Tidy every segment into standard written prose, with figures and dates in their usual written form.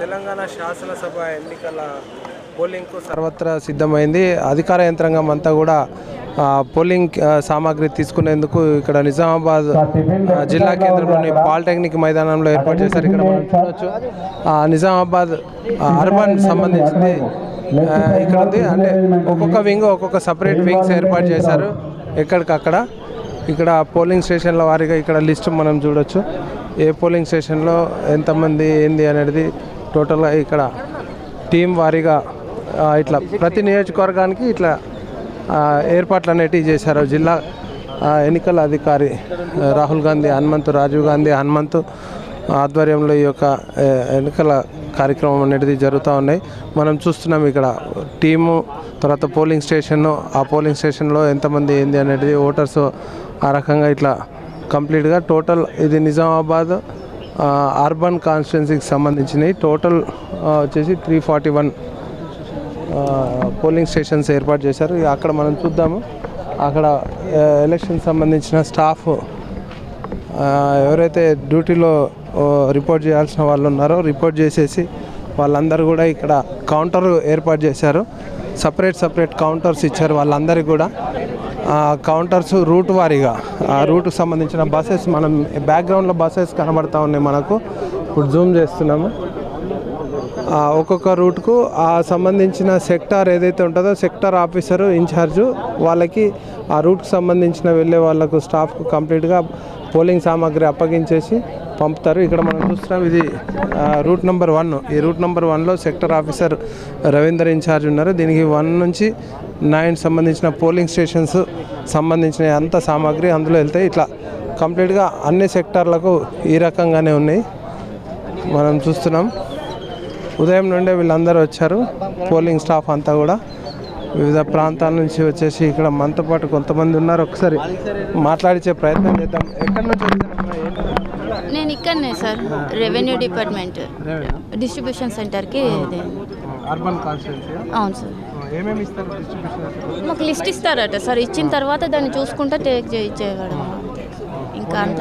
తెలంగాణ శాసనసభ ఎన్నికల పోలింగ్కు సర్వత్రా సిద్ధమైంది. అధికార యంత్రాంగం అంతా కూడా పోలింగ్ సామాగ్రి తీసుకునేందుకు ఇక్కడ నిజామాబాద్ జిల్లా కేంద్రంలోని పాలిటెక్నిక్ మైదానంలో ఏర్పాటు చేశారు. ఇక్కడ మనం చూడవచ్చు నిజామాబాద్ అర్బన్ సంబంధించింది ఇక్కడ ఉంది. అంటే ఒక్కొక్క వింగ్ ఒక్కొక్క సపరేట్ వింగ్స్ ఏర్పాటు చేశారు ఎక్కడికక్కడ. ఇక్కడ పోలింగ్ స్టేషన్ల వారీగా ఇక్కడ లిస్ట్ మనం చూడొచ్చు. ఏ పోలింగ్ స్టేషన్లో ఎంతమంది ఏంది అనేది టోటల్గా ఇక్కడ టీం వారీగా ఇట్లా ప్రతి నియోజకవర్గానికి ఇట్లా ఏర్పాట్లు అనేటివి చేశారు. జిల్లా ఎన్నికల అధికారి రాహుల్ గాంధీ హనుమంతు, రాజీవ్ గాంధీ హనుమంతు ఆధ్వర్యంలో ఈ యొక్క ఎన్నికల కార్యక్రమం అనేది జరుగుతూ ఉన్నాయి. మనం చూస్తున్నాం ఇక్కడ టీము, తర్వాత పోలింగ్ స్టేషన్ను, ఆ పోలింగ్ స్టేషన్లో ఎంతమంది ఏంది అనేది ఓటర్స్ ఆ రకంగా ఇట్లా కంప్లీట్గా టోటల్ ఇది నిజామాబాద్ అర్బన్ కాన్స్టిట్యున్సీకి సంబంధించినవి. టోటల్ వచ్చేసి 341 పోలింగ్ స్టేషన్స్ ఏర్పాటు చేశారు. అక్కడ మనం చూద్దాము. అక్కడ ఎలక్షన్ సంబంధించిన స్టాఫ్ ఎవరైతే డ్యూటీలో రిపోర్ట్ చేయాల్సిన వాళ్ళు ఉన్నారో రిపోర్ట్ చేసేసి వాళ్ళందరూ కూడా ఇక్కడ కౌంటర్ ఏర్పాటు చేశారు. సపరేట్ కౌంటర్స్ ఇచ్చారు వాళ్ళందరికీ కూడా. కౌంటర్స్ రూట్ వారీగా ఆ రూట్కి సంబంధించిన బస్సెస్ మనం బ్యాక్గ్రౌండ్లో బస్సెస్ కనబడతా ఉన్నాయి. మనకు ఇప్పుడు జూమ్ చేస్తున్నాము. ఒక్కొక్క రూట్కు ఆ సంబంధించిన సెక్టార్ ఏదైతే ఉంటుందో సెక్టార్ ఆఫీసరు ఇన్ఛార్జు వాళ్ళకి ఆ రూట్కి సంబంధించిన వెళ్ళే వాళ్ళకు స్టాఫ్కు కంప్లీట్గా పోలింగ్ సామాగ్రి అప్పగించేసి పంపుతారు. ఇక్కడ మనం చూస్తున్నాం ఇది రూట్ నెంబర్ 1. ఈ రూట్ నెంబర్ 1లో సెక్టర్ ఆఫీసర్ రవీందర్ ఇన్ఛార్జ్ ఉన్నారు. దీనికి 1 నుంచి 9 సంబంధించిన పోలింగ్ స్టేషన్స్ సంబంధించిన అంత సామాగ్రి అందులో వెళ్తాయి. ఇట్లా కంప్లీట్గా అన్ని సెక్టార్లకు ఈ రకంగానే ఉన్నాయి. మనం చూస్తున్నాం ఉదయం నుండే వీళ్ళందరూ వచ్చారు. పోలింగ్ స్టాఫ్ అంతా కూడా వివిధ ప్రాంతాల నుంచి వచ్చేసి ఇక్కడ మనతో పాటు కొంతమంది ఉన్నారు. ఒకసారి మాట్లాడించే ప్రయత్నం చేద్దాం. ఎక్కడి నుంచి నేను ఇక్కడనే సార్, రెవెన్యూ డిపార్ట్మెంట్ డిస్ట్రిబ్యూషన్ సెంటర్కి. Urban constituency? అవును సార్. ఏమేమి ఇస్తారు డిస్ట్రిబ్యూషన్? మాకు లిస్ట్ ఇస్తారట సార్, ఇచ్చిన తర్వాత దాన్ని చూసుకుంటా టేక్ చేయించేవాడు. ఇంకా అంత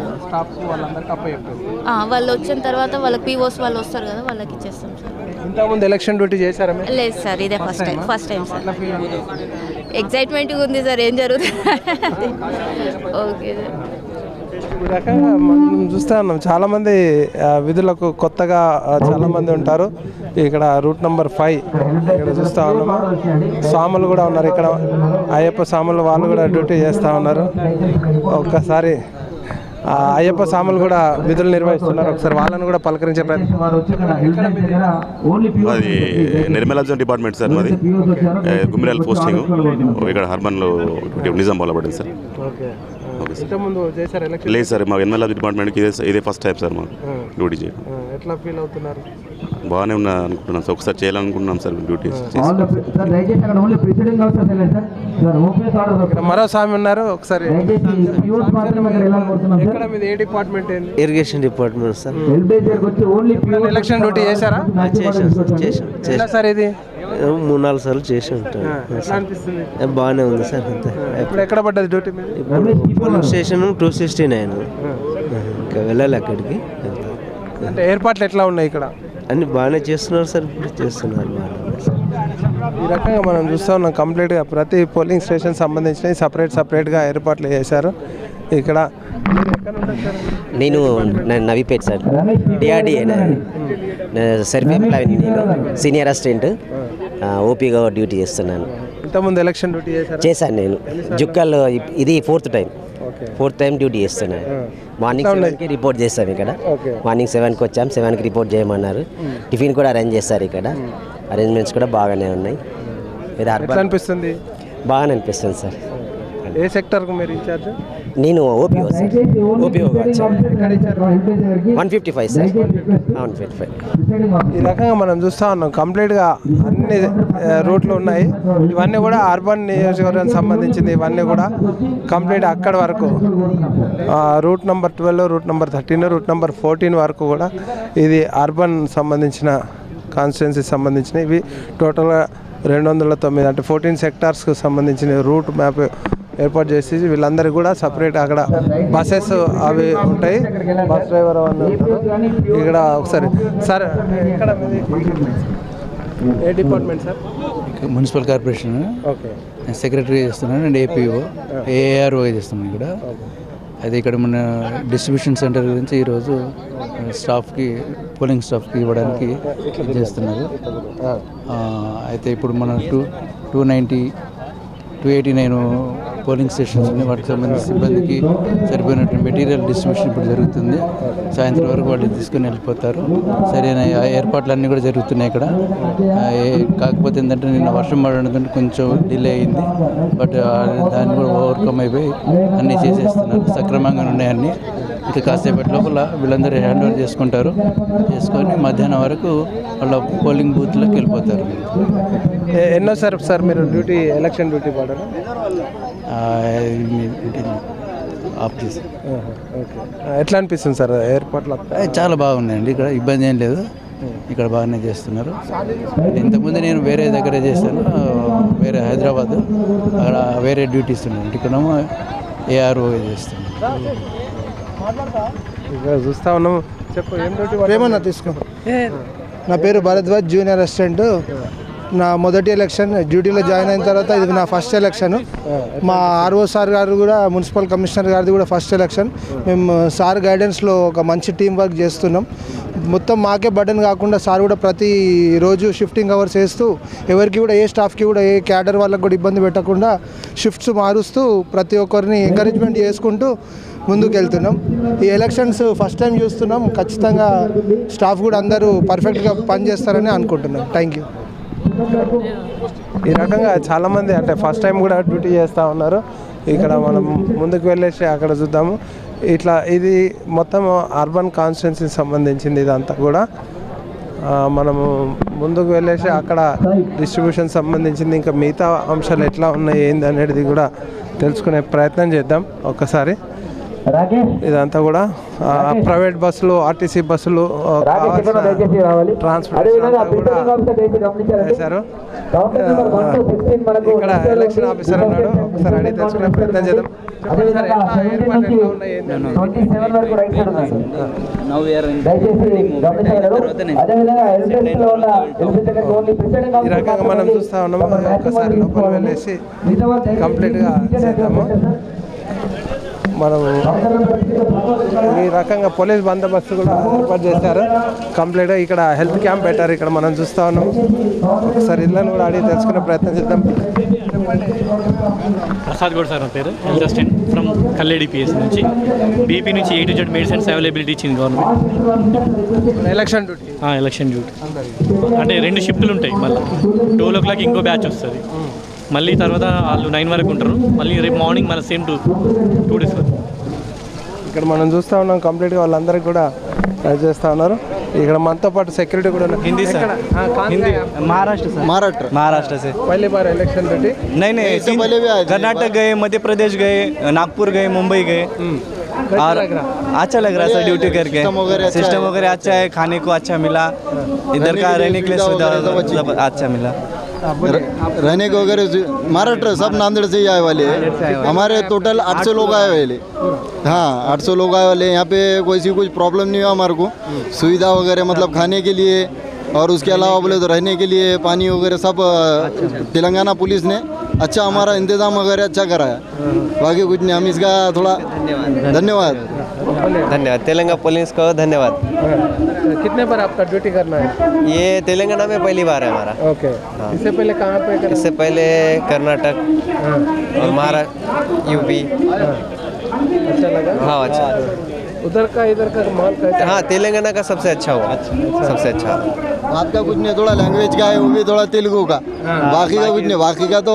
వాళ్ళు వచ్చిన తర్వాత వాళ్ళకి పీఓస్ వాళ్ళు వస్తారు కదా, వాళ్ళకి ఇచ్చేస్తాం సార్. ఇంతకుముందు ఎలక్షన్ డ్యూటీ చేశారా? లేదు సార్, ఇదే ఫస్ట్ టైం సార్. ఎగ్జైట్మెంట్గా ఉంది సార్, ఏం జరుగుతుంది. Okay sir. ఈ రకంగా మనం చూస్తూ ఉన్నాం చాలామంది విధులకు కొత్తగా చాలామంది ఉంటారు. ఇక్కడ రూట్ నెంబర్ 5 ఇక్కడ చూస్తూ ఉన్నాము. స్వాములు కూడా ఉన్నారు ఇక్కడ, అయ్యప్ప స్వాములు వాళ్ళు కూడా డ్యూటీ చేస్తూ ఉన్నారు. ఒక్కసారి అయ్యప్ప స్వాములు కూడా విధులు నిర్వహిస్తున్నారు. ఒకసారి వాళ్ళని కూడా పలకరించే ప్రయత్నం. అది నిర్మలా జోన్ డిపార్ట్మెంట్ సార్, మాది గుమ్మిరాల పోస్టింగ్ ఇక్కడ హర్బన్లో నిజామాబాద్లో పడింది సార్. లేదు సార్, మా నిర్మలా డిపార్ట్మెంట్కి ఇదే ఫస్ట్ టైం సార్ మాకు డ్యూటీ చేయడం. ఎట్లా ఫీల్ అవుతున్నారు? బాగానే ఉన్నా అనుకుంటున్నాం సార్, ఒకసారి చేయాలనుకుంటున్నాం సార్ డ్యూటీ. మరో స్వామి ఉన్నారు, ఒకసారి. ఏ department? Irrigation department sir. Election duty చేశారా? చేశాం సార్. ఇది 3-4 సార్లు చేసి ఉంటాను. బాగానే ఉంది సార్. అంతే. ఇప్పుడు ఎక్కడ పడ్డది డ్యూటీ? Polling station 269. ఇంకా వెళ్ళాలి అక్కడికి. అంటే ఏర్పాట్లు ఎట్లా ఉన్నాయి ఇక్కడ? అన్ని బాగానే చేస్తున్నారు సార్, ఇప్పుడు చేస్తున్నారు. ఈ రకంగా మనం చూస్తూ ఉన్నాం. కంప్లీట్గా ప్రతి పోలింగ్ స్టేషన్ సంబంధించినవి సపరేట్గా ఏర్పాట్లు చేశారు ఇక్కడ. నేను Navipet sir, DRDA survey employee. నేను సీనియర్ అసిస్టెంట్ ఓపీగా డ్యూటీ చేస్తున్నాను. ఇంతకుముందు ఎలక్షన్ డ్యూటీ చేశాను నేను జుక్కల్లో. ఇది 4th టైం డ్యూటీ చేస్తున్నాను. మార్నింగ్ 7కి రిపోర్ట్ చేస్తాం ఇక్కడ. మార్నింగ్ 7కి వచ్చాం, 7కి రిపోర్ట్ చేయమన్నారు. టిఫిన్ కూడా అరేంజ్ చేస్తారు ఇక్కడ. అరేంజ్మెంట్స్ కూడా బాగానే ఉన్నాయి. ఇది ఎట్లా అర్బన్ అనిపిస్తుంది? బాగానే అనిపిస్తుంది సార్. ఏ సెక్టర్కు మీరు ఇన్ఛార్జ్? నేను ఓపీఓ సార్, ఓపీఓగా వచ్చాను. 155 సార్, 155. ఈ రకంగా మనం చూస్తూ ఉన్నాం కంప్లీట్గా అన్ని రూట్లు ఉన్నాయి. ఇవన్నీ కూడా అర్బన్ నియోజకవర్గానికి సంబంధించింది. ఇవన్నీ కూడా కంప్లీట్ అక్కడి వరకు route number 12, route number 13, route number 14 వరకు కూడా ఇది అర్బన్ సంబంధించిన కాన్స్టిట్యున్సీకి సంబంధించిన ఇవి టోటల్గా 209 అంటే 14 సెక్టార్స్కి సంబంధించిన రూట్ మ్యాప్ ఏర్పాటు చేసి వీళ్ళందరికీ కూడా సపరేట్ అక్కడ బస్సెస్ అవి ఉంటాయి. బస్ డ్రైవర్ అవన్నీ ఇక్కడ ఒకసారి సార్ ఇక్కడ ఏ department sir? Municipal corporation okay, secretary చేస్తున్నాను అండ్ ఏపీఓ ఏఆర్ఓ చేస్తున్నాను ఇక్కడ. అయితే ఇక్కడ మన డిస్ట్రిబ్యూషన్ సెంటర్ గురించి ఈరోజు స్టాఫ్కి, పోలింగ్ స్టాఫ్కి ఇవ్వడానికి చేస్తున్నారు. అయితే ఇప్పుడు మన 289 పోలింగ్ స్టేషన్స్ ఉన్నాయి. వాటికి సంబంధించి సిబ్బందికి సరిపోయినట్టు మెటీరియల్ డిస్ట్రిబ్యూషన్ ఇప్పుడు జరుగుతుంది. సాయంత్రం వరకు వాళ్ళు తీసుకొని వెళ్ళిపోతారు. సరైన ఏర్పాట్లన్నీ కూడా జరుగుతున్నాయి ఇక్కడ. కాకపోతే ఏంటంటే నిన్న వర్షం పడడంతో కొంచెం డిలే అయింది. బట్ దాన్ని కూడా ఓవర్కమ్ అయిపోయి అన్నీ చేసేస్తున్నారు. సక్రమంగా ఉన్నాయి అన్నీ. ఇంకా కాసేపటి లోపల వీళ్ళందరూ హ్యాండ్ ఓవర్ చేసుకుంటారు. చేసుకొని మధ్యాహ్నం వరకు వాళ్ళ పోలింగ్ బూత్లోకి వెళ్ళిపోతారు. ఎన్నోసారి సార్ మీరు డ్యూటీ, ఎలక్షన్ డ్యూటీ పడ్డారు? ఆఫ్ చేసి. ఎట్లా అనిపిస్తుంది సార్ ఏర్పాట్లు? చాలా బాగున్నాయండి. ఇక్కడ ఇబ్బంది ఏం లేదు. ఇక్కడ బాగానే చేస్తున్నారు. ఇంతకుముందు నేను వేరే దగ్గర చేశాను, వేరే హైదరాబాద్. అక్కడ వేరే డ్యూటీస్ ఉన్నాయి. ఇక్కడేమో ఏఆర్ఓ చేస్తున్నాను. ఇక్కడ చూస్తూ ఉన్నాము. చెప్పు, ఏం డ్యూటీ? ఏమన్నా తీసుకో. నా పేరు భరద్వాజ్, జూనియర్ అసిస్టెంట్. నా మొదటి ఎలక్షన్ డ్యూటీలో జాయిన్ అయిన తర్వాత ఇది నా ఫస్ట్ ఎలక్షన్. మా ఆర్ఓ సార్ గారు కూడా, మున్సిపల్ కమిషనర్ గారిది కూడా ఫస్ట్ ఎలక్షన్. మేము సార్ గైడెన్స్లో ఒక మంచి టీం వర్క్ చేస్తున్నాం. మొత్తం మాకే బర్డెన్ కాకుండా సార్ కూడా ప్రతిరోజు షిఫ్టింగ్ అవర్స్ వేస్తూ ఎవరికి కూడా, ఏ స్టాఫ్కి కూడా, ఏ క్యాడర్ వాళ్ళకి కూడా ఇబ్బంది పెట్టకుండా షిఫ్ట్స్ మారుస్తూ ప్రతి ఒక్కరిని ఎంకరేజ్మెంట్ చేసుకుంటూ ముందుకు వెళ్తున్నాం. ఈ ఎలక్షన్స్ ఫస్ట్ టైం చూస్తున్నాం. ఖచ్చితంగా స్టాఫ్ కూడా అందరూ పర్ఫెక్ట్గా పనిచేస్తారని అనుకుంటున్నాం. Thank you. ఈ రకంగా చాలామంది అంటే ఫస్ట్ టైం కూడా డ్యూటీ చేస్తూ ఉన్నారు. ఇక్కడ మనం ముందుకు వెళ్ళేసి అక్కడ చూద్దాము. ఇట్లా ఇది మొత్తం అర్బన్ కాన్స్టిట్యున్సీకి సంబంధించింది. ఇదంతా కూడా మనము ముందుకు వెళ్ళేసి అక్కడ డిస్ట్రిబ్యూషన్ సంబంధించింది, ఇంకా మిగతా అంశాలు ఎట్లా ఉన్నాయి ఏంది అనేది కూడా తెలుసుకునే ప్రయత్నం చేద్దాం ఒక్కసారి. ఇదంతా కూడా ప్రైవేట్ బస్సులు, ఆర్టీసీ బస్సులు ట్రాన్స్పోర్టేషన్ చేశారు. ఇక్కడ ఎలక్షన్ ఆఫీసర్ ఉన్నాడు, ఒకసారి అడిగి తెలుసుకునే ప్రయత్నం చేద్దాం. ఈ రకంగా మనం చూస్తూ ఉన్నాము. ఒక్కసారి లోపల వెళ్ళేసి కంప్లీట్గా చేద్దాము. మనం ఈ రకంగా పోలీస్ బందోబస్తు కూడా ఏర్పాటు చేశారు కంప్లీట్గా. ఇక్కడ హెల్త్ క్యాంప్ పెట్టారు. ఇక్కడ మనం చూస్తూ ఉన్నాం. ఒకసారి ఇళ్ళను కూడా అడిగి తెలుసుకునే ప్రయత్నం చేద్దాం. ప్రసాద్ గౌడ్ సార్ నా పేరు, హెల్త్ అసిస్టెంట్ ఫ్రమ్ కల్లేడి పిఎస్ నుంచి. బీపీ నుంచి A to Z medicines availability ఇచ్చింది గవర్నమెంట్. ఎలక్షన్ డ్యూటీ అంటే 2 షిఫ్ట్లు ఉంటాయి. మళ్ళీ 12 o'clock ఇంకో బ్యాచ్ వస్తుంది. మళ్ళీ తర్వాత వాళ్ళు 9 వరకు ఉంటారు. మళ్ళీ రేపు మార్నింగ్ మళ్ళీ సేమ్ 2 days వరకు. ఇక్కడ మనం చూస్తూ ఉన్నాం కంప్లీట్గా వాళ్ళందరికీ కూడా చేస్తూ ఉన్నారు. ఇక్కడ మనతో పాటు సెక్యూరిటీ కూడా हिंदी सर, हिंदी महाराष्ट्र सर, महाराष्ट्र से पहली बार इलेक्शन ड्यूटी? नहीं कर्नाटक गए, मध्य प्रदेश गए, नागपुर गए, मुंबई गए और अच्छा लग रहा है सर ड्यूटी करके. सिस्टम वगैरह अच्छा है, खाने को अच्छा मिला, इधर का रहने के लिए सुविधा अच्छा मिला. रहने को वगैरह महाराष्ट्र सब नांदेड़ से ही आए वाले हैं. हमारे टोटल 800 लोग आए वाले. हाँ 800 लोग आए वाले. यहाँ पे कोई सी कुछ प्रॉब्लम नहीं हुआ हमारे को. सुविधा वगैरह मतलब खाने के लिए और उसके अलावा बोले तो रहने के लिए पानी वगैरह सब तेलंगाना पुलिस ने अच्छा हमारा इंतज़ाम वगैरह अच्छा कराया. बाकी कुछ नहीं. हम इसका थोड़ा धन्यवाद तेलंगाना पुलिस को धन्यवाद. कितने बार आपका ड्यूटी करना है? ये तेलंगाना में पहली बार है हमारा. ओके. इससे पहले कहाँ पे? इससे पहले कर्नाटक और महाराष्ट्र, यूपी. अच्छा लगा? हाँ अच्छा. उधर का इधर का माहौल कैसा? हाँ तेलंगाना का सबसे अच्छा हुआ, सबसे अच्छा. बात का कुछ नहीं, थोड़ा लैंग्वेज का है, वो भी थोड़ा तेलुगु का, बाकी का कुछ नहीं। बाकी का तो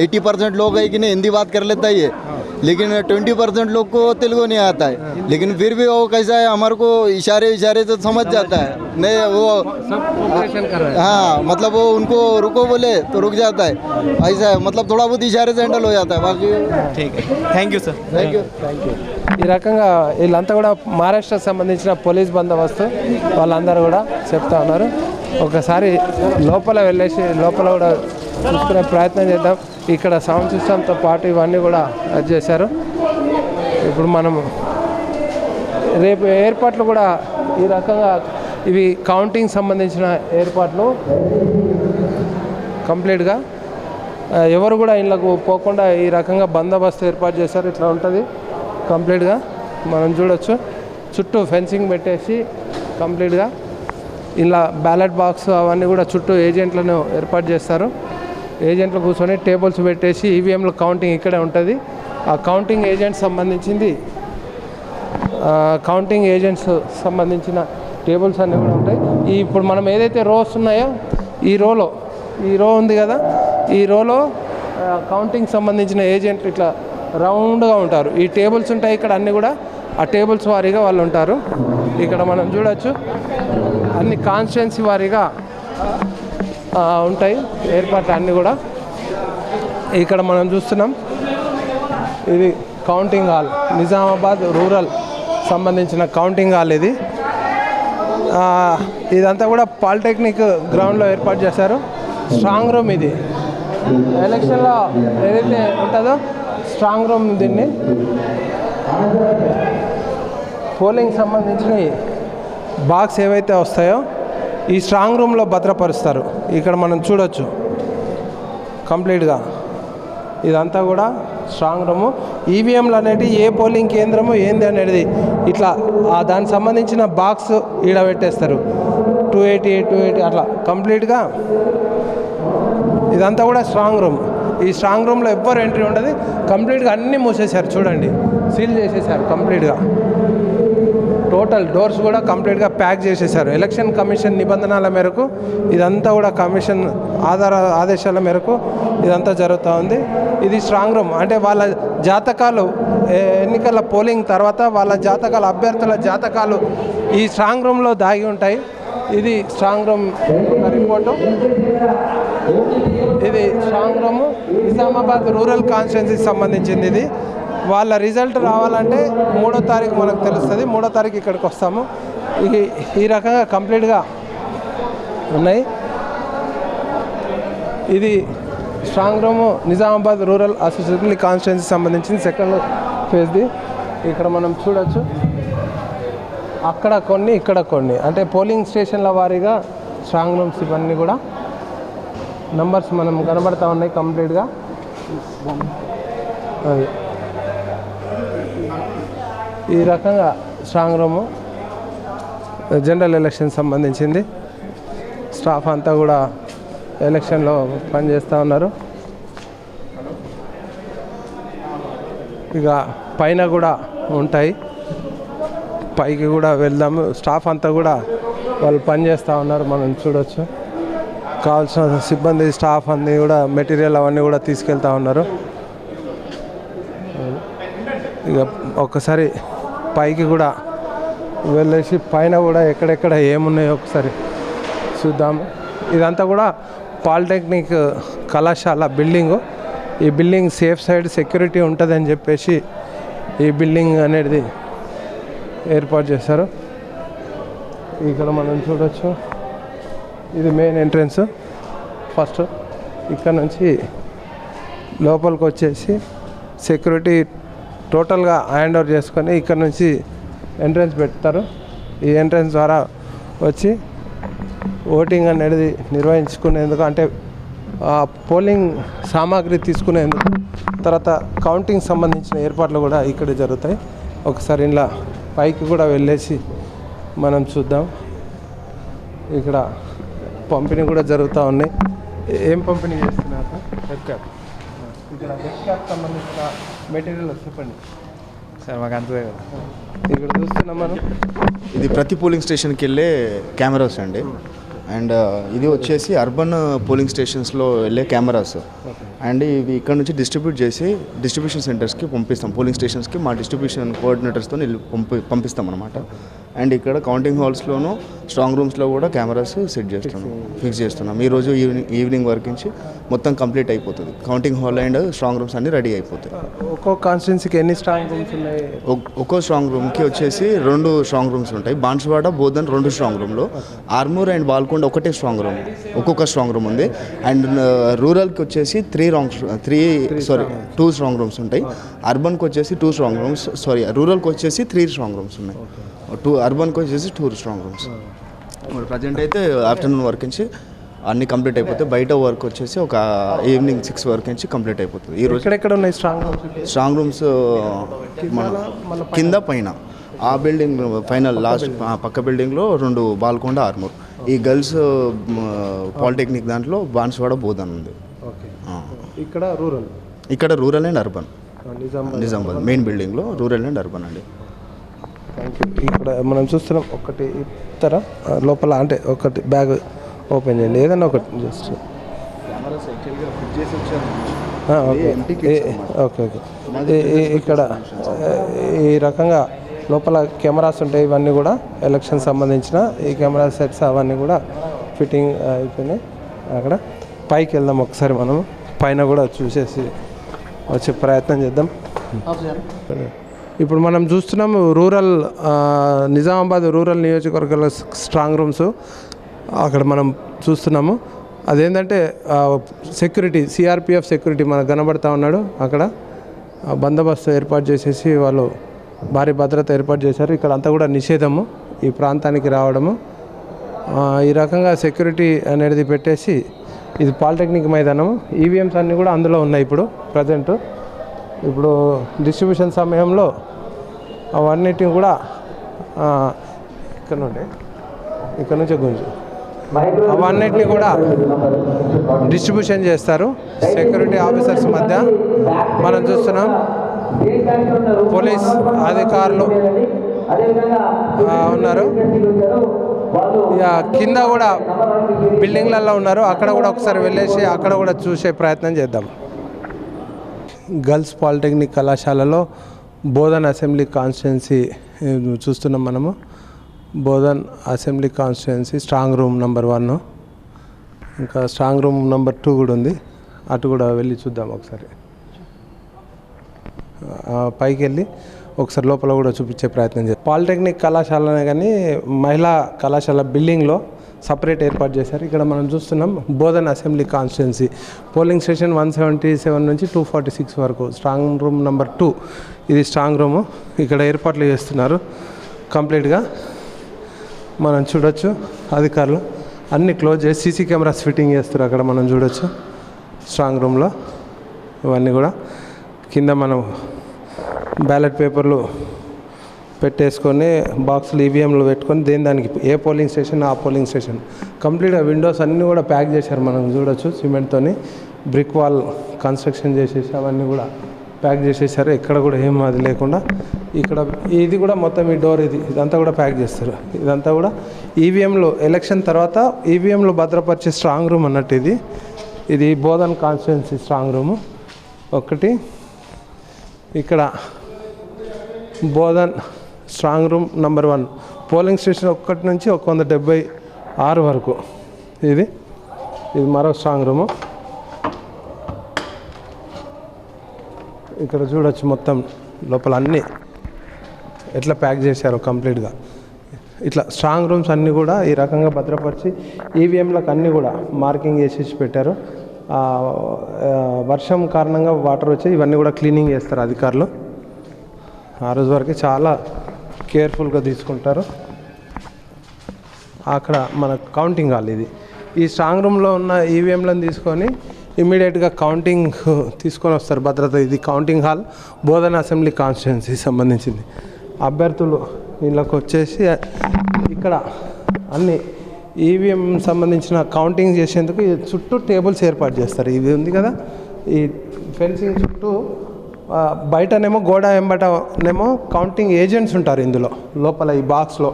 80% लोग है कि नहीं हिंदी बात कर लेता ही है, लेकिन 20% लोग को तेलुगु नहीं आता है। लेकिन फिर भी वो कैसा है, हमारे को इशारे से समझ जाता है, नहीं वो हाँ मतलब वो उनको रुको बोले तो रुक जाता है, ऐसा है। मतलब थोड़ा बहुत इशारे से हैंडल हो जाता है, बाकी ठीक है, thank you sir. Thank you. ఈ రకంగా వీళ్ళంతా కూడా మహారాష్ట్రకు సంబంధించిన పోలీస్ బందోబస్తు వాళ్ళందరూ కూడా చెప్తా ఉన్నారు. ఒకసారి లోపల వెళ్ళేసి లోపల కూడా చూసుకునే ప్రయత్నం చేద్దాం. ఇక్కడ సౌండ్ సిస్టమ్తో పాటు ఇవన్నీ కూడా అది చేశారు. ఇప్పుడు మనము రేపు ఏర్పాట్లు కూడా ఈ రకంగా ఇవి కౌంటింగ్ సంబంధించిన ఏర్పాట్లు కంప్లీట్గా ఎవరు కూడా ఇళ్ళకు పోకుండా ఈ రకంగా బందోబస్తు ఏర్పాటు చేశారు. ఇట్లా ఉంటుంది కంప్లీట్గా మనం చూడొచ్చు. చుట్టూ ఫెన్సింగ్ పెట్టేసి కంప్లీట్గా ఇలా బ్యాలెట్ బాక్స్ అవన్నీ కూడా చుట్టూ ఏజెంట్లను ఏర్పాటు చేస్తారు. ఏజెంట్లు కూర్చొని టేబుల్స్ పెట్టేసి ఈవీఎంలో కౌంటింగ్ ఇక్కడే ఉంటుంది. ఆ కౌంటింగ్ ఏజెంట్స్ సంబంధించిన టేబుల్స్ అన్నీ కూడా ఉంటాయి. ఇప్పుడు మనం ఏదైతే రోస్ ఉన్నాయో ఈ రో ఉంది కదా, ఈ రోలో కౌంటింగ్ సంబంధించిన ఏజెంట్లు ఇట్లా రౌండ్గా ఉంటారు. ఈ టేబుల్స్ ఉంటాయి ఇక్కడ అన్నీ కూడా, ఆ టేబుల్స్ వారీగా వాళ్ళు ఉంటారు. ఇక్కడ మనం చూడొచ్చు అన్ని కాన్స్టిట్యున్సీ వారీగా ఉంటాయి ఏర్పాట్లు అన్నీ కూడా. ఇక్కడ మనం చూస్తున్నాం ఇది కౌంటింగ్ హాల్, నిజామాబాద్ రూరల్ సంబంధించిన కౌంటింగ్ హాల్ ఇది. ఇదంతా కూడా పాలిటెక్నిక్ గ్రౌండ్లో ఏర్పాటు చేశారు. స్ట్రాంగ్ రూమ్ ఇది, ఎలక్షన్లో ఏదైతే ఉంటుందో స్ట్రాంగ్ రూమ్. దీన్ని పోలింగ్ సంబంధించిన బాక్స్ ఏవైతే వస్తాయో ఈ స్ట్రాంగ్ రూమ్లో భద్రపరుస్తారు. ఇక్కడ మనం చూడొచ్చు కంప్లీట్గా ఇదంతా కూడా స్ట్రాంగ్ రూము. ఈవీఎంలు అనేవి ఏ పోలింగ్ కేంద్రము ఏంది అనేది ఇట్లా దానికి సంబంధించిన బాక్స్ ఈడ పెట్టేస్తారు. 280 అట్లా కంప్లీట్గా ఇదంతా కూడా స్ట్రాంగ్ రూమ్. ఈ స్ట్రాంగ్ రూమ్లో ఎవ్వరు ఎంట్రీ ఉండదు. కంప్లీట్గా అన్నీ మూసేశారు, చూడండి సీల్ చేసేసారు కంప్లీట్గా. టోటల్ డోర్స్ కూడా కంప్లీట్గా ప్యాక్ చేసేసారు. ఎలక్షన్ కమిషన్ నిబంధనల మేరకు ఇదంతా కూడా కమిషన్ ఆదేశాల మేరకు ఇదంతా జరుగుతూ ఉంది. ఇది స్ట్రాంగ్ రూమ్ అంటే వాళ్ళ జాతకాలు ఎన్నికల పోలింగ్ తర్వాత వాళ్ళ జాతకాలు, అభ్యర్థుల జాతకాలు ఈ స్ట్రాంగ్ రూమ్లో దాగి ఉంటాయి. ఇది స్ట్రాంగ్ రూమ్ రిపోర్టు. ఇది స్ట్రాంగ్ రూము నిజామాబాద్ రూరల్ కాన్స్టిట్యున్సీకి సంబంధించింది. ఇది వాళ్ళ రిజల్ట్ రావాలంటే 3వ తారీఖు మనకు తెలుస్తుంది. 3వ తారీఖు ఇక్కడికి వస్తాము. ఈ రకంగా కంప్లీట్గా ఉన్నాయి. ఇది strong room Nizamabad rural assembly కాన్స్టిట్యున్సీకి సంబంధించిన సెకండ్ ఫేజ్ది. ఇక్కడ మనం చూడొచ్చు అక్కడ కొన్ని ఇక్కడ కొన్ని అంటే పోలింగ్ స్టేషన్ల వారీగా స్ట్రాంగ్ రూమ్స్ ఇవన్నీ కూడా నంబర్స్ మనం కనబడతా ఉన్నాయి కంప్లీట్గా. అది ఈ రకంగా స్ట్రాంగ్ రూము జనరల్ ఎలక్షన్ సంబంధించింది. స్టాఫ్ అంతా కూడా ఎలక్షన్లో పనిచేస్తూ ఉన్నారు. ఇక పైన కూడా ఉంటాయి, పైకి కూడా వెళ్దాము. స్టాఫ్ అంతా కూడా వాళ్ళు పనిచేస్తూ ఉన్నారు, మనం చూడవచ్చు. కావాల్సిన సిబ్బంది స్టాఫ్ అన్నీ కూడా మెటీరియల్ అవన్నీ కూడా తీసుకెళ్తూ ఉన్నారు. ఇక ఒక్కసారి పైకి కూడా వెళ్ళేసి పైన కూడా ఎక్కడెక్కడ ఏమున్నాయో ఒకసారి చూద్దాము. ఇదంతా కూడా పాలిటెక్నిక్ కళాశాల బిల్డింగు. ఈ బిల్డింగ్ సేఫ్ సైడ్ సెక్యూరిటీ ఉంటుందని చెప్పేసి ఈ బిల్డింగ్ అనేది ఏర్పాటు చేశారు. ఇక్కడ మనం చూడవచ్చు ఇది మెయిన్ ఎంట్రన్స్. ఫస్ట్ ఇక్కడ నుంచి లోపలికి వచ్చేసి సెక్యూరిటీ టోటల్గా హ్యాండ్ ఓవర్ చేసుకొని ఇక్కడ నుంచి ఎంట్రన్స్ పెడతారు. ఈ ఎంట్రన్స్ ద్వారా వచ్చి ఓటింగ్ అనేది నిర్వహించుకునేందుకు అంటే పోలింగ్ సామాగ్రి తీసుకునేందుకు తర్వాత కౌంటింగ్ సంబంధించిన ఏర్పాట్లు కూడా ఇక్కడ జరుగుతాయి. ఒకసారి ఇలా పైకి కూడా వెళ్ళేసి మనం చూద్దాం. ఇక్కడ పంపిణీ కూడా జరుగుతూ ఉన్నాయి. ఏం పంపిణీ చేస్తున్నారు? Head cap. ఇక్కడ హెడ్ క్యాప్ సంబంధించిన మెటీరియల్ చెప్పండి. సార్ మాకు అంతే కదా. ఇక్కడ చూస్తున్నాం మనం, ఇది ప్రతి పోలింగ్ స్టేషన్కి వెళ్ళే కెమెరాస్ అండి. అండ్ ఇది వచ్చేసి అర్బన్ పోలింగ్ స్టేషన్స్లో వెళ్ళే కెమెరాస్. అండ్ ఇవి ఇక్కడ నుంచి డిస్ట్రిబ్యూట్ చేసి డిస్ట్రిబ్యూషన్ సెంటర్స్కి పంపిస్తాం. పోలింగ్ స్టేషన్స్కి మా డిస్ట్రిబ్యూషన్ కోఆర్డినేటర్స్తో పంపిస్తాం అనమాట. అండ్ ఇక్కడ కౌంటింగ్ హాల్స్లోనూ స్ట్రాంగ్ రూమ్స్లో కూడా కెమెరాస్ ఫిక్స్ చేస్తున్నాం. ఈరోజు ఈవినింగ్ వరకు నుంచి మొత్తం కంప్లీట్ అయిపోతుంది. Counting hall and strong rooms అన్నీ రెడీ అయిపోతాయి. ఒక్కో కాన్స్టిట్యున్సీకి ఎన్ని స్ట్రాంగ్ రూమ్స్ ఉన్నాయి? ఒక్కో స్ట్రాంగ్ రూమ్కి వచ్చేసి 2 స్ట్రాంగ్ రూమ్స్ ఉంటాయి. బాన్సువాడ, బోధన్ 2 స్ట్రాంగ్ రూమ్లు, ఆర్మూర్ అండ్ బాల్కొండ ఒకటే స్ట్రాంగ్ రూమ్, ఒక్కొక్క స్ట్రాంగ్ రూమ్ ఉంది. అండ్ రూరల్కి వచ్చేసి 2 స్ట్రాంగ్ రూమ్స్ ఉంటాయి. అర్బన్కి వచ్చేసి 2 స్ట్రాంగ్ రూమ్స్, రూరల్కి వచ్చేసి 3 స్ట్రాంగ్ రూమ్స్ ఉన్నాయి. అర్బన్కి వచ్చేసి 2 స్ట్రాంగ్ రూమ్స్. ప్రజెంట్ అయితే ఆఫ్టర్నూన్ వర్క్ నుంచి అన్నీ కంప్లీట్ అయిపోతాయి. బయట వర్క్ వచ్చేసి ఒక ఈవినింగ్ 6 వరకు నుంచి కంప్లీట్ అయిపోతుంది. ఈరోజు ఎక్కడెక్కడ ఉన్నాయి స్ట్రాంగ్ రూమ్స్? మన కింద పైన ఆ బిల్డింగ్ ఫైనల్ లాస్ట్ పక్క బిల్డింగ్లో 2 బాల్కొండ, ఆర్మూర్. ఈ గర్ల్స్ పాలిటెక్నిక్ దాంట్లో బాన్సువాడ, బోధన్ ఉంది. ఇక్కడ rural and urban Nizamabad main బిల్డింగ్లో రూరల్ అండ్ అర్బన్ అండి. ఇక్కడ మనం చూస్తున్నాం. ఒకటి ఇతర లోపల అంటే ఒకటి బ్యాగ్ ఓపెన్ చేయండి, ఏదన్నా ఒకటి జస్ట్. ఓకే. ఇక్కడ ఈ రకంగా లోపల కెమెరాస్ ఉంటాయి. ఇవన్నీ కూడా ఎలక్షన్ సంబంధించిన ఈ కెమెరా సెట్స్ అవన్నీ కూడా ఫిట్టింగ్ అయిపోయినాయి. అక్కడ పైకి వెళ్దాం ఒకసారి, మనం పైన కూడా చూసేసి వచ్చే ప్రయత్నం చేద్దాం. ఇప్పుడు మనం చూస్తున్నాము నిజామాబాద్ రూరల్ నియోజకవర్గాల స్ట్రాంగ్ రూమ్స్. అక్కడ మనం చూస్తున్నాము. అదేంటంటే సెక్యూరిటీ, సిఆర్పిఎఫ్ సెక్యూరిటీ మనకు కనబడతా ఉన్నాడు. అక్కడ బందోబస్తు ఏర్పాటు చేసేసి వాళ్ళు భారీ భద్రత ఏర్పాటు చేశారు. ఇక్కడ అంతా కూడా నిషేధము ఈ ప్రాంతానికి రావడము. ఈ రకంగా సెక్యూరిటీ అనేది పెట్టేసి, ఇది పాలిటెక్నిక్ మైదానము. ఈవీఎంస్ అన్నీ కూడా అందులో ఉన్నాయి. ఇప్పుడు డిస్ట్రిబ్యూషన్ సమయంలో అవన్నిటిని కూడా ఇక్కడ నుంచే గుంజు అవన్నిటిని కూడా డిస్ట్రిబ్యూషన్ చేస్తారు సెక్యూరిటీ ఆఫీసర్స్ మధ్య. మనం చూస్తున్నాం పోలీస్ అధికారులు ఉన్నారు. ఇక కింద కూడా బిల్డింగ్లలో ఉన్నారు. అక్కడ కూడా ఒకసారి వెళ్ళేసి అక్కడ కూడా చూసే ప్రయత్నం చేద్దాం. గర్ల్స్ పాలిటెక్నిక్ కళాశాలలో బోధన్ అసెంబ్లీ కాన్స్టిట్యున్సీ చూస్తున్నాం మనము. Bodhan assembly constituency strong room number 1, ఇంకా స్ట్రాంగ్ రూమ్ నెంబర్ 2 కూడా ఉంది. అటు కూడా వెళ్ళి చూద్దాం ఒకసారి. పైకి వెళ్ళి ఒకసారి లోపల కూడా చూపించే ప్రయత్నం చేద్దాం. పాలిటెక్నిక్ కళాశాలనే కానీ మహిళా కళాశాల బిల్డింగ్లో సపరేట్ ఏర్పాటు చేశారు. ఇక్కడ మనం చూస్తున్నాం Bodhan assembly constituency polling station 177 నుంచి 246 వరకు స్ట్రాంగ్ రూమ్ నెంబర్ 2 ఇది స్ట్రాంగ్ రూము. ఇక్కడ ఏర్పాట్లు చేస్తున్నారు కంప్లీట్గా. మనం చూడొచ్చు అధికారులు అన్నీ క్లోజ్ చేసి సీసీ కెమెరాస్ ఫిట్టింగ్ చేస్తారు. అక్కడ మనం చూడొచ్చు స్ట్రాంగ్ రూమ్లో ఇవన్నీ కూడా. కింద మనం బ్యాలెట్ పేపర్లు పెట్టేసుకొని బాక్సులు ఈవీఎంలు పెట్టుకొని దానికి ఏ పోలింగ్ స్టేషన్ ఆ పోలింగ్ స్టేషన్ కంప్లీట్గా విండోస్ అన్నీ కూడా ప్యాక్ చేశారు. మనం చూడొచ్చు సిమెంట్తోని బ్రిక్ వాల్ కన్స్ట్రక్షన్ చేసేసి అవన్నీ కూడా ప్యాక్ చేసేసారు. ఎక్కడ కూడా ఏం అది లేకుండా ఇక్కడ ఇది కూడా మొత్తం ఈ డోర్ ఇదంతా కూడా ప్యాక్ చేస్తారు. ఇదంతా కూడా ఈవీఎంలు ఎలక్షన్ తర్వాత ఈవీఎంలు భద్రపరిచే స్ట్రాంగ్ రూమ్ అన్నట్టు ఇది బోధన్ కాన్స్టిట్యున్సీ స్ట్రాంగ్ రూము ఒకటి. ఇక్కడ Bodhan strong room number 1 polling station 1 నుంచి 176 వరకు ఇది మరో స్ట్రాంగ్ రూము. ఇక్కడ చూడొచ్చు మొత్తం లోపల అన్నీ ఎట్లా ప్యాక్ చేశారో కంప్లీట్గా. ఇట్లా స్ట్రాంగ్ రూమ్స్ అన్నీ కూడా ఈ రకంగా భద్రపరిచి ఈవీఎంలకు అన్నీ కూడా మార్కింగ్ చేసేసి పెట్టారు. వర్షం కారణంగా వాటర్ వచ్చి ఇవన్నీ కూడా క్లీనింగ్ చేస్తారు అధికారులు. ఆ రోజు వరకు చాలా కేర్ఫుల్గా తీసుకుంటారు. అక్కడ మన కౌంటింగ్ హాల్ ఈ స్ట్రాంగ్ రూమ్లో ఉన్న ఈవీఎంలను తీసుకొని ఇమ్మీడియట్గా కౌంటింగ్ తీసుకొని వస్తారు భద్రత. ఇది కౌంటింగ్ హాల్ బోధన అసెంబ్లీ కాన్స్టిట్యున్సీ సంబంధించింది. అభ్యర్థులు వీళ్ళకి వచ్చేసి ఇక్కడ అన్ని ఈవీఎం సంబంధించిన కౌంటింగ్ చేసేందుకు చుట్టూ టేబుల్స్ ఏర్పాటు చేస్తారు. ఇది ఉంది కదా ఈ ఫెన్సింగ్ చుట్టూ బయటనేమో గోడ ఎంబటనేమో కౌంటింగ్ ఏజెంట్స్ ఉంటారు ఇందులో లోపల ఈ బాక్స్లో.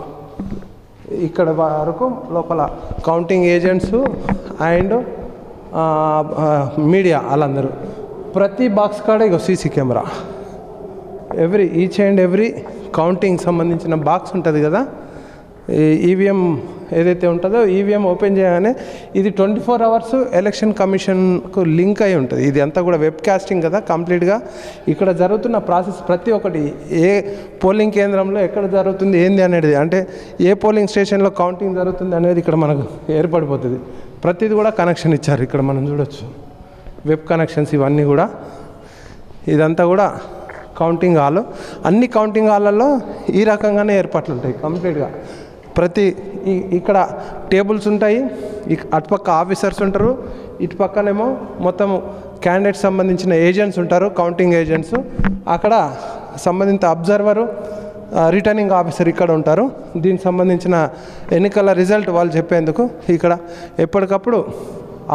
ఇక్కడ వరకు లోపల కౌంటింగ్ ఏజెంట్స్ అండ్ మీడియా వాళ్ళందరూ. ప్రతి బాక్స్ కాడ ఇక CC camera. Each and every counting సంబంధించిన బాక్స్ ఉంటుంది కదా, ఈవీఎం ఏదైతే ఉంటుందో ఈవీఎం ఓపెన్ చేయగానే ఇది 24 hours ఎలక్షన్ కమిషన్కు లింక్ అయి ఉంటుంది. ఇది అంతా కూడా వెబ్ కాస్టింగ్ కదా కంప్లీట్గా. ఇక్కడ జరుగుతున్న ప్రాసెస్ ప్రతి ఒక్కటి, ఏ పోలింగ్ కేంద్రంలో ఎక్కడ జరుగుతుంది ఏంది అనేది, అంటే ఏ పోలింగ్ స్టేషన్లో కౌంటింగ్ జరుగుతుంది అనేది ఇక్కడ మనకు ఏర్పడిపోతుంది. ప్రతిది కూడా కనెక్షన్ ఇచ్చారు. ఇక్కడ మనం చూడొచ్చు వెబ్ కనెక్షన్స్ ఇవన్నీ కూడా. ఇదంతా కూడా కౌంటింగ్ హాల్. అన్ని కౌంటింగ్ హాళ్ళల్లో ఈ రకంగానే ఏర్పాట్లు ఉంటాయి కంప్లీట్గా. ప్రతి ఇక్కడ టేబుల్స్ ఉంటాయి, అటుపక్క ఆఫీసర్స్ ఉంటారు, ఇటు పక్కనేమో మొత్తం క్యాండిడేట్స్ సంబంధించిన ఏజెంట్స్ ఉంటారు, కౌంటింగ్ ఏజెంట్స్. అక్కడ సంబంధిత అబ్జర్వరు, రిటర్నింగ్ ఆఫీసర్ ఇక్కడ ఉంటారు. దీనికి సంబంధించిన ఎన్నికల రిజల్ట్ వాళ్ళు చెప్పేందుకు ఇక్కడ ఎప్పటికప్పుడు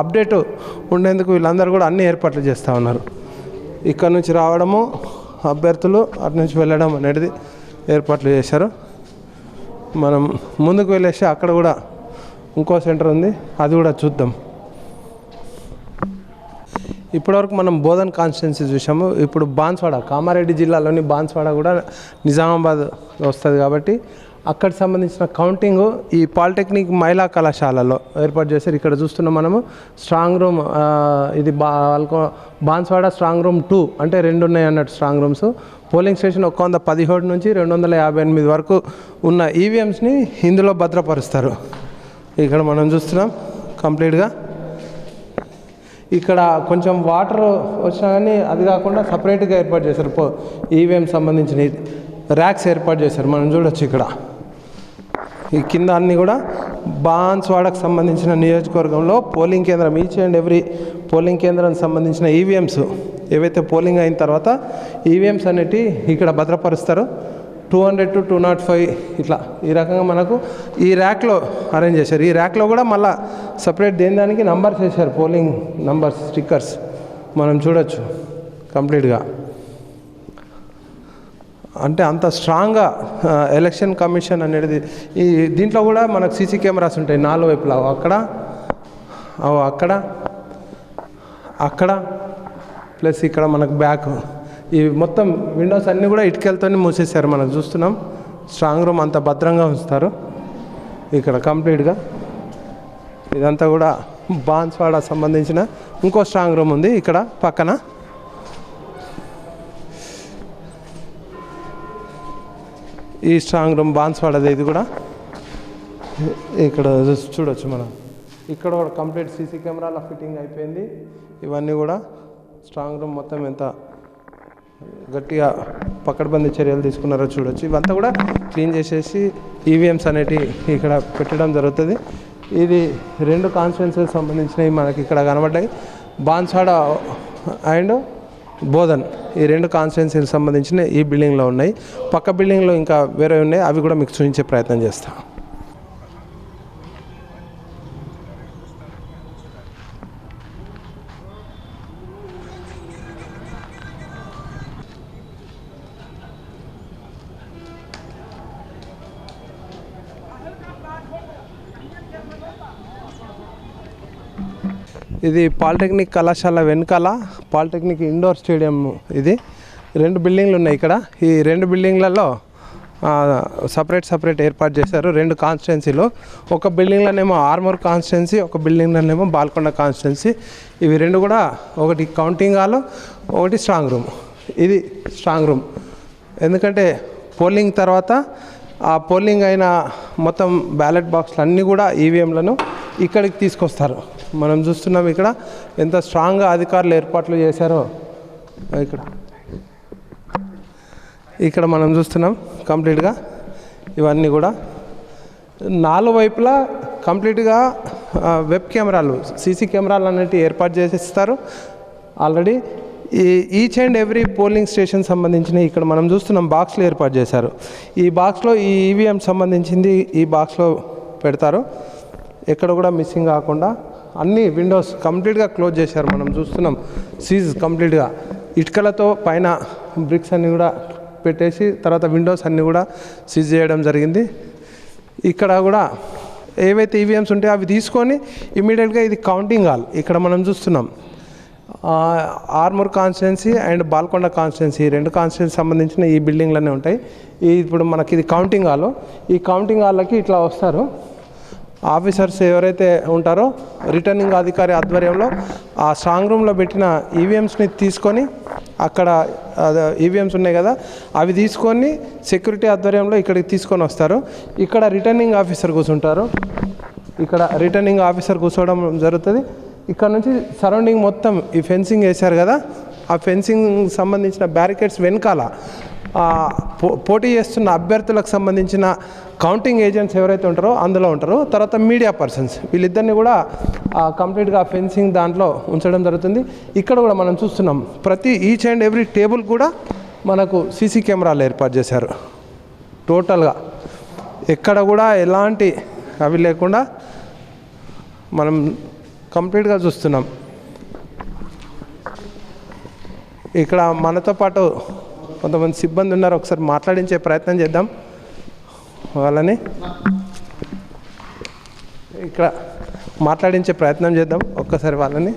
అప్డేట్ ఉండేందుకు వీళ్ళందరూ కూడా అన్ని ఏర్పాట్లు చేస్తూ ఉన్నారు. ఇక్కడ నుంచి రావడము, అభ్యర్థులు అటు నుంచి వెళ్ళడం అనేది ఏర్పాట్లు చేశారు. మనం ముందుకు వెళ్ళేసి అక్కడ కూడా ఇంకో సెంటర్ ఉంది, అది కూడా చూద్దాం. ఇప్పటివరకు మనం బోధన్ కాన్స్టిట్యున్సీ చూసాము. ఇప్పుడు బాన్స్వాడ, కామారెడ్డి జిల్లాలోని బాన్స్వాడ కూడా నిజామాబాద్ వస్తుంది కాబట్టి అక్కడికి సంబంధించిన కౌంటింగ్ ఈ పాలిటెక్నిక్ మహిళా కళాశాలలో ఏర్పాటు చేశారు. ఇక్కడ చూస్తున్నాం మనము స్ట్రాంగ్ రూమ్. ఇది బాన్స్వాడ స్ట్రాంగ్ రూమ్ 2, అంటే 2 ఉన్నాయి అన్నట్టు స్ట్రాంగ్ రూమ్స్. పోలింగ్ స్టేషన్ 117 నుంచి 258 వరకు ఉన్న ఈవీఎంస్ని ఇందులో భద్రపరుస్తారు. ఇక్కడ మనం చూస్తున్నాం కంప్లీట్గా. ఇక్కడ కొంచెం వాటర్ వచ్చినా కానీ అది కాకుండా సపరేట్గా ఏర్పాటు చేశారు. ఈవీఎం సంబంధించిన ర్యాక్స్ ఏర్పాటు చేశారు. మనం చూడొచ్చు ఇక్కడ ఈ కింద అన్నీ కూడా బాన్స్వాడకు సంబంధించిన నియోజకవర్గంలో పోలింగ్ కేంద్రం, ఈచ్ అండ్ ఎవ్రీ పోలింగ్ కేంద్రానికి సంబంధించిన ఈవీఎంస్ ఏవైతే పోలింగ్ అయిన తర్వాత ఈవీఎంస్ అనేటివి ఇక్కడ భద్రపరుస్తారు. 200 to 205 ఇట్లా ఈ రకంగా మనకు ఈ ర్యాక్లో అరేంజ్ చేశారు. ఈ ర్యాక్లో కూడా మళ్ళీ సపరేట్ దానికి నంబర్స్ వేశారు, పోలింగ్ నంబర్స్, స్టిక్కర్స్ మనం చూడొచ్చు కంప్లీట్గా. అంటే అంత స్ట్రాంగ్గా ఎలక్షన్ కమిషన్ అనేది. ఈ దీంట్లో కూడా మనకు సీసీ కెమెరాస్ ఉంటాయి 4 వైపులా, అక్కడ ప్లస్ ఇక్కడ మనకు బ్యాక్. ఈ మొత్తం విండోస్ అన్నీ కూడా ఇటుకలతో మూసేశారు. మనం చూస్తున్నాం స్ట్రాంగ్ రూమ్ అంత భద్రంగా ఉంచుతారు ఇక్కడ కంప్లీట్గా. ఇదంతా కూడా బాన్స్వాడ సంబంధించిన ఇంకో స్ట్రాంగ్ రూమ్ ఉంది ఇక్కడ పక్కన. ఈ స్ట్రాంగ్ రూమ్ బాన్స్వాడది. ఇది కూడా ఇక్కడ చూడొచ్చు మనం. ఇక్కడ కూడా కంప్లీట్ సీసీ కెమెరాల ఫిట్టింగ్ అయిపోయింది. ఇవన్నీ కూడా స్ట్రాంగ్ రూమ్ మొత్తం ఎంత గట్టిగా పకడ్బందీ చర్యలు తీసుకున్నారో చూడొచ్చు. ఇవంతా కూడా క్లీన్ చేసేసి ఈవీఎంస్ అనేటివి ఇక్కడ పెట్టడం జరుగుతుంది. ఇది 2 కాన్స్టిట్యున్సీకి సంబంధించినవి మనకి ఇక్కడ కనబడ్డాయి, బాన్స్వాడ అండ్ బోధన్. ఈ 2 కాన్స్టిట్యున్సీకి సంబంధించిన ఈ బిల్డింగ్లో ఉన్నాయి. పక్క బిల్డింగ్లో ఇంకా వేరే ఉన్నాయి, అవి కూడా మీకు చూపించే ప్రయత్నం చేస్తాం. ఇది పాలిటెక్నిక్ కళాశాల వెనకాల పాలిటెక్నిక్ ఇండోర్ స్టేడియం. ఇది 2 బిల్డింగ్లు ఉన్నాయి ఇక్కడ. ఈ 2 బిల్డింగ్లలో సపరేట్ ఏర్పాటు చేశారు 2 కాన్స్టిట్యున్సీలో. ఒక బిల్డింగ్లోనేమో ఆర్మూర్ కాన్స్టిట్యున్సీ, ఒక బిల్డింగ్లోనేమో బాల్కొండ కాన్స్టిట్యున్సీ. ఇవి 2 కూడా, ఒకటి కౌంటింగ్ హాల్, ఒకటి స్ట్రాంగ్ రూమ్. ఇది స్ట్రాంగ్ రూమ్ ఎందుకంటే పోలింగ్ తర్వాత ఆ పోలింగ్ అయిన మొత్తం బ్యాలెట్ బాక్స్లు అన్నీ కూడా ఈవీఎంలను ఇక్కడికి తీసుకొస్తారు. మనం చూస్తున్నాం ఇక్కడ ఎంత స్ట్రాంగ్గా అధికారులు ఏర్పాట్లు చేశారో. ఇక్కడ మనం చూస్తున్నాం కంప్లీట్గా ఇవన్నీ కూడా 4 వైపులా కంప్లీట్గా వెబ్ కెమెరాలు, సీసీ కెమెరాలు అనేవి ఏర్పాటు చేసేస్తారు already. Each and every polling station సంబంధించిన ఇక్కడ మనం చూస్తున్నాం బాక్స్లు ఏర్పాటు చేశారు. ఈ బాక్స్లో ఈ ఈవీఎం సంబంధించింది ఈ బాక్స్లో పెడతారు. ఎక్కడ కూడా మిస్సింగ్ కాకుండా అన్ని విండోస్ కంప్లీట్గా క్లోజ్ చేశారు. మనం చూస్తున్నాం సీజ్ కంప్లీట్గా. ఇటుకలతో పైన బ్రిక్స్ అన్నీ కూడా పెట్టేసి తర్వాత విండోస్ అన్నీ కూడా సీజ్ చేయడం జరిగింది. ఇక్కడ కూడా ఏవైతే ఈవీఎంస్ ఉంటాయో అవి తీసుకొని ఇమీడియట్గా ఇది కౌంటింగ్ హాల్ ఇక్కడ మనం చూస్తున్నాం. Armoor constituency and Balkonda constituency 2 constituency సంబంధించిన ఈ బిల్డింగ్లన్నీ ఉంటాయి. ఇప్పుడు మనకి ఇది కౌంటింగ్ హాల్. ఈ కౌంటింగ్ హాల్కి ఇట్లా వస్తారు ఆఫీసర్స్ ఎవరైతే ఉంటారో రిటర్నింగ్ అధికారి ఆధ్వర్యంలో ఆ స్ట్రాంగ్ రూమ్లో పెట్టిన ఈవీఎంస్ని తీసుకొని అక్కడ ఈవీఎంస్ ఉన్నాయి కదా అవి తీసుకొని సెక్యూరిటీ ఆధ్వర్యంలో ఇక్కడికి తీసుకొని వస్తారు. ఇక్కడ రిటర్నింగ్ ఆఫీసర్ కూర్చుంటారు. ఇక్కడ రిటర్నింగ్ ఆఫీసర్ కూర్చోవడం జరుగుతుంది. ఇక్కడ నుంచి సరౌండింగ్ మొత్తం ఈ ఫెన్సింగ్ వేశారు కదా ఆ ఫెన్సింగ్ సంబంధించిన బ్యారికేడ్స్ వెనకాల పోటీ చేస్తున్న అభ్యర్థులకు సంబంధించిన కౌంటింగ్ ఏజెంట్స్ ఎవరైతే ఉంటారో అందులో ఉంటారో, తర్వాత మీడియా పర్సన్స్ వీళ్ళిద్దరిని కూడా కంప్లీట్గా ఫెన్సింగ్ దాంట్లో ఉంచడం జరుగుతుంది. ఇక్కడ కూడా మనం చూస్తున్నాం ప్రతి ఈచ్ అండ్ ఎవ్రీ టేబుల్ కూడా మనకు సీసీ కెమెరాలు ఏర్పాటు చేశారు. టోటల్గా ఎక్కడ కూడా ఎలాంటి అవి లేకుండా మనం కంప్లీట్గా చూస్తున్నాం. ఇక్కడ మనతో పాటు కొంతమంది సిబ్బంది ఉన్నారు, ఒకసారి మాట్లాడించే ప్రయత్నం చేద్దాం వాళ్ళని. ఇక్కడ మాట్లాడించే ప్రయత్నం చేద్దాం ఒక్కసారి వాళ్ళని.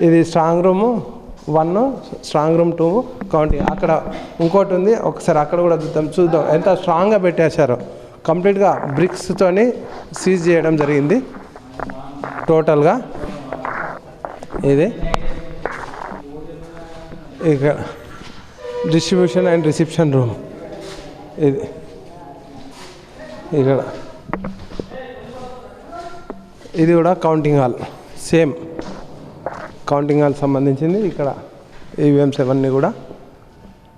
ఇది strong room 1, strong room 2 counting. అక్కడ ఇంకోటి ఉంది, ఒకసారి అక్కడ కూడా చూద్దాం ఎంత స్ట్రాంగ్గా పెట్టేశారో. కంప్లీట్గా బ్రిక్స్తోని సీజ్ చేయడం జరిగింది టోటల్గా. ఇది ఇక డిస్ట్రిబ్యూషన్ అండ్ రిసెప్షన్ రూమ్. ఇది ఇక్కడ ఇది కూడా counting hall, same counting hall సంబంధించింది. ఇక్కడ ఈవీఎంస్ ఇవన్నీ కూడా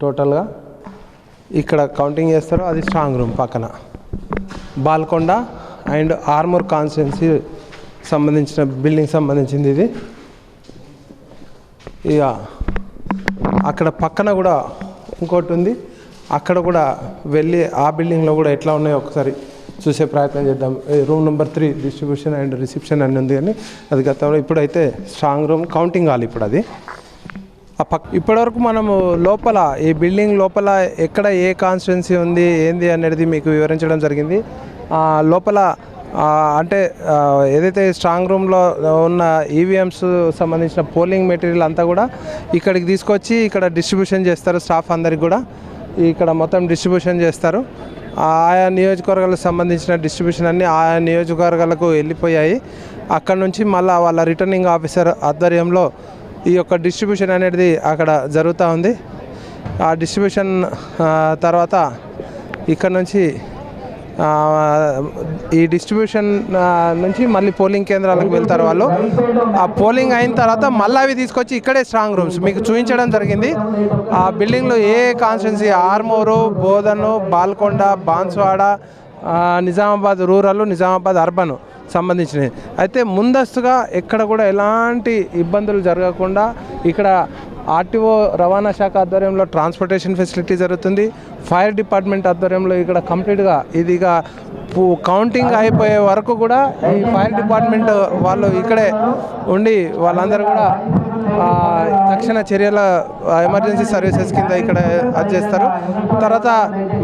టోటల్గా ఇక్కడ కౌంటింగ్ చేస్తారు. అది స్ట్రాంగ్ రూమ్ పక్కన. బాల్కొండ అండ్ ఆర్మూర్ కాన్స్టిట్యున్సీ సంబంధించిన బిల్డింగ్ సంబంధించింది ఇది. ఇక అక్కడ పక్కన కూడా ఇంకోటి ఉంది, అక్కడ కూడా వెళ్ళి ఆ బిల్డింగ్లో కూడా ఎట్లా ఉన్నాయో ఒకసారి చూసే ప్రయత్నం చేద్దాం. Room number 3 distribution and reception అని ఉంది కానీ అది గతంలో, ఇప్పుడైతే స్ట్రాంగ్ రూమ్ కౌంటింగ్ హాల్ ఇప్పుడు అది. ఇప్పటివరకు మనము లోపల ఈ బిల్డింగ్ లోపల ఎక్కడ ఏ కాన్స్టిట్యున్సీ ఉంది ఏంది అనేది మీకు వివరించడం జరిగింది. లోపల అంటే ఏదైతే స్ట్రాంగ్ రూమ్లో ఉన్న ఈవీఎంస్ సంబంధించిన పోలింగ్ మెటీరియల్ అంతా కూడా ఇక్కడికి తీసుకొచ్చి ఇక్కడ డిస్ట్రిబ్యూషన్ చేస్తారు. స్టాఫ్ అందరికి కూడా ఇక్కడ మొత్తం డిస్ట్రిబ్యూషన్ చేస్తారు. ఆయా నియోజకవర్గాలకు సంబంధించిన డిస్ట్రిబ్యూషన్ అన్నీ ఆయా నియోజకవర్గాలకు వెళ్ళిపోయాయి. అక్కడ నుంచి మళ్ళీ వాళ్ళ రిటర్నింగ్ ఆఫీసర్ ఆధ్వర్యంలో ఈ యొక్క డిస్ట్రిబ్యూషన్ అనేది అక్కడ జరుగుతూ ఉంది. ఆ డిస్ట్రిబ్యూషన్ తర్వాత ఇక్కడ నుంచి ఈ డిస్ట్రిబ్యూషన్ నుంచి మళ్ళీ పోలింగ్ కేంద్రాలకు వెళ్తారు వాళ్ళు. ఆ పోలింగ్ అయిన తర్వాత మళ్ళీ అవి తీసుకొచ్చి ఇక్కడే స్ట్రాంగ్ రూమ్స్ మీకు చూపించడం జరిగింది. ఆ బిల్డింగ్లో ఏ కాన్స్టిట్యున్సీ ఆర్మూరు, బోధను, బాల్కొండ, బాన్స్వాడ, నిజామాబాద్ రూరల్, నిజామాబాద్ అర్బన్ సంబంధించినవి. అయితే ముందస్తుగా ఎక్కడ కూడా ఎలాంటి ఇబ్బందులు జరగకుండా ఇక్కడ ఆర్టీఓ రవాణా శాఖ ఆధ్వర్యంలో ట్రాన్స్పోర్టేషన్ ఫెసిలిటీ జరుగుతుంది. ఫైర్ డిపార్ట్మెంట్ ఆధ్వర్యంలో ఇక్కడ కంప్లీట్గా ఇదిగా కౌంటింగ్ అయిపోయే వరకు కూడా ఈ ఫైర్ డిపార్ట్మెంట్ వాళ్ళు ఇక్కడే ఉండి వాళ్ళందరూ కూడా తక్షణ చర్యల ఎమర్జెన్సీ సర్వీసెస్ కింద ఇక్కడ అది చేస్తారు. తర్వాత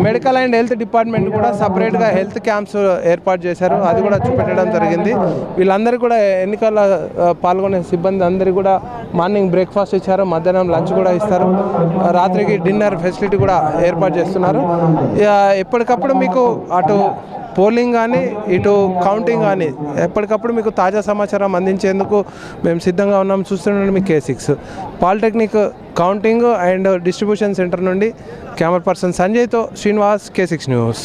మెడికల్ అండ్ హెల్త్ డిపార్ట్మెంట్ కూడా సపరేట్గా హెల్త్ క్యాంప్స్ ఏర్పాటు చేశారు, అది కూడా చూపెట్టడం జరిగింది. వీళ్ళందరూ కూడా ఎన్నికల పాల్గొనే సిబ్బంది అందరికీ కూడా మార్నింగ్ బ్రేక్ఫాస్ట్ ఇచ్చారు, మధ్యాహ్నం లంచ్ కూడా ఇస్తారు, రాత్రికి డిన్నర్ ఫెసిలిటీ కూడా ఏర్పాటు చేస్తున్నారు. ఎప్పటికప్పుడు మీకు అటు పోలింగ్ కానీ ఇటు కౌంటింగ్ కానీ ఎప్పటికప్పుడు మీకు తాజా సమాచారం అందించేందుకు మేము సిద్ధంగా ఉన్నాం. చూస్తున్నాం మీ K6 polytechnic counting and distribution centre నుండి కెమెరా పర్సన్ సంజయ్తో శ్రీనివాస్, K6 న్యూస్.